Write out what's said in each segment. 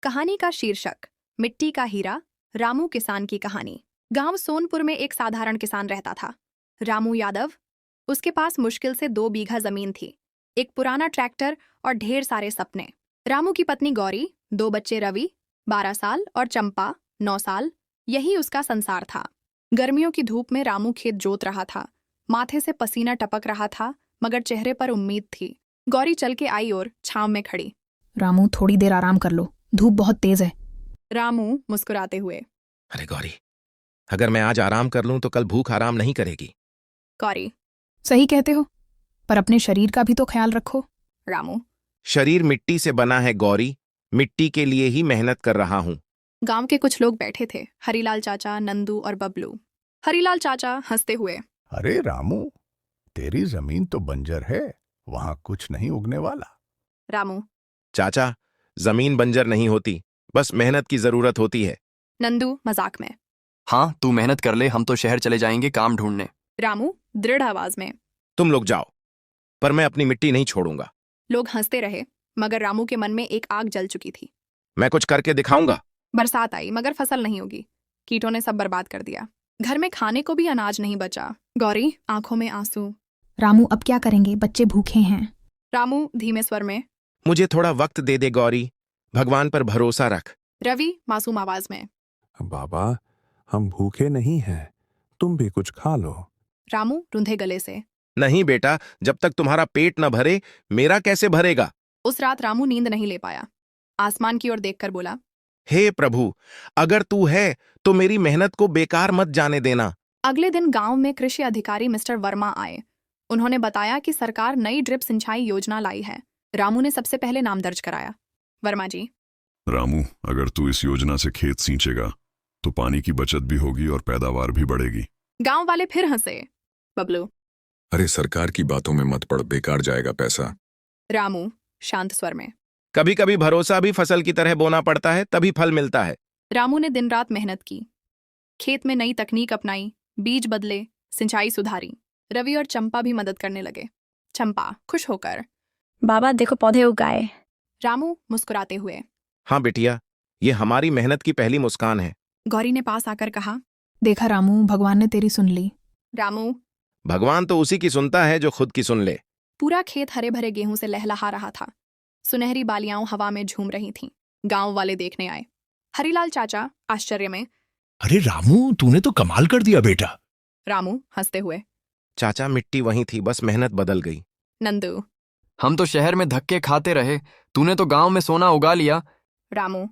कहानी का शीर्षक मिट्टी का हीरा, रामू किसान की कहानी। गांव सोनपुर में एक साधारण किसान रहता था, रामू यादव। उसके पास मुश्किल से 2 बीघा जमीन थी, एक पुराना ट्रैक्टर और ढेर सारे सपने। रामू की पत्नी गौरी, 2 बच्चे रवि 12 साल और चंपा 9 साल, यही उसका संसार था। गर्मियों की धूप में रामू खेत जोत रहा था। माथे से पसीना टपक रहा था, मगर चेहरे पर उम्मीद थी। गौरी चल के आई और छांव में खड़ी। रामू, थोड़ी देर आराम कर लो, धूप बहुत तेज है। रामू मुस्कुराते हुए। अरे गौरी, अगर मैं आज आराम कर लूं तो कल भूख आराम नहीं करेगी। गौरी। सही कहते हो, पर अपने शरीर का भी तो ख्याल रखो। रामू। शरीर मिट्टी से बना है गौरी, मिट्टी के लिए ही मेहनत कर रहा हूं। गांव के कुछ लोग बैठे थे, हरीलाल चाचा, नंदू और बबलू। हरीलाल चाचा हंसते हुए। अरे रामू, तेरी जमीन तो बंजर है, वहां कुछ नहीं उगने वाला। रामू। चाचा, जमीन बंजर नहीं होती, बस मेहनत की जरूरत होती है। नंदू मजाक में। हाँ, तू मेहनत कर ले, हम तो शहर चले जाएंगे काम ढूंढने। रामू दृढ़ आवाज में। तुम लोग जाओ, पर मैं अपनी मिट्टी नहीं छोड़ूंगा। लोग हंसते रहे, मगर रामू के मन में एक आग जल चुकी थी। मैं कुछ करके दिखाऊंगा। बरसात आई, मगर फसल नहीं होगी। कीटों ने सब बर्बाद कर दिया। घर में खाने को भी अनाज नहीं बचा। गौरी आंखों में आंसू। रामू, अब क्या करेंगे, बच्चे भूखे हैं। रामू धीमे स्वर में। मुझे थोड़ा वक्त दे दे गौरी, भगवान पर भरोसा रख। रवि मासूम आवाज में। बाबा, हम भूखे नहीं हैं, तुम भी कुछ खा लो। रामू रुंधे गले से। नहीं बेटा, जब तक तुम्हारा पेट न भरे मेरा कैसे भरेगा। उस रात रामू नींद नहीं ले पाया। आसमान की ओर देखकर बोला, हे प्रभु, अगर तू है तो मेरी मेहनत को बेकार मत जाने देना। अगले दिन गांव में कृषि अधिकारी मिस्टर वर्मा आए। उन्होंने बताया कि सरकार नई ड्रिप सिंचाई योजना लाई है। रामू ने सबसे पहले नाम दर्ज कराया। वर्मा जी। रामू, अगर तू इस योजना से खेत सींचेगा तो पानी की बचत भी होगी और पैदावार भी बढ़ेगी। गांव वाले फिर हंसे। बबलू। अरे सरकार की बातों में मत पड़, बेकार जाएगा पैसा। रामू शांत स्वर में। कभी कभी भरोसा भी फसल की तरह बोना पड़ता है, तभी फल मिलता है। रामू ने दिन रात मेहनत की, खेत में नई तकनीक अपनाई, बीज बदले, सिंचाई सुधारी। रवि और चंपा भी मदद करने लगे। चंपा खुश होकर, बाबा देखो पौधे उगाए। रामू मुस्कुराते हुए। हाँ बिटिया, ये हमारी मेहनत की पहली मुस्कान है। गौरी ने पास आकर कहा, देखा रामू, भगवान ने तेरी सुन ली। रामू। भगवान तो उसी की सुनता है जो खुद की सुन ले। पूरा खेत हरे भरे गेहूं से लहलहा रहा था। सुनहरी बालियां हवा में झूम रही थीं। गांव वाले देखने आए। हरीलाल चाचा आश्चर्य में। अरे रामू, तूने तो कमाल कर दिया बेटा। रामू हंसते हुए। चाचा, मिट्टी वहीं थी, बस मेहनत बदल गई। नंदू। हम तो शहर में धक्के खाते रहे, तूने तो गांव में सोना उगा लिया। रामू।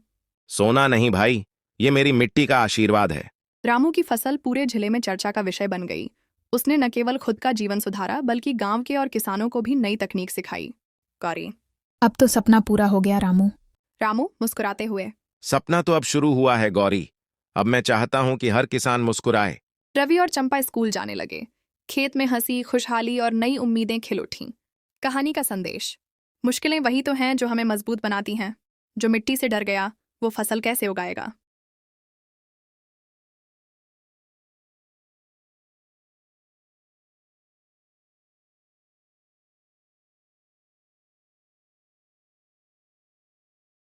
सोना नहीं भाई, ये मेरी मिट्टी का आशीर्वाद है। रामू की फसल पूरे जिले में चर्चा का विषय बन गई। उसने न केवल खुद का जीवन सुधारा, बल्कि गांव के और किसानों को भी नई तकनीक सिखाई। गौरी। अब तो सपना पूरा हो गया रामू। रामू मुस्कुराते हुए। सपना तो अब शुरू हुआ है गौरी, अब मैं चाहता हूं कि हर किसान मुस्कुराए। रवि और चंपा स्कूल जाने लगे। खेत में हंसी, खुशहाली और नई उम्मीदें खिल उठीं। कहानी का संदेश, मुश्किलें वही तो हैं जो हमें मजबूत बनाती हैं। जो मिट्टी से डर गया, वो फसल कैसे उगाएगा।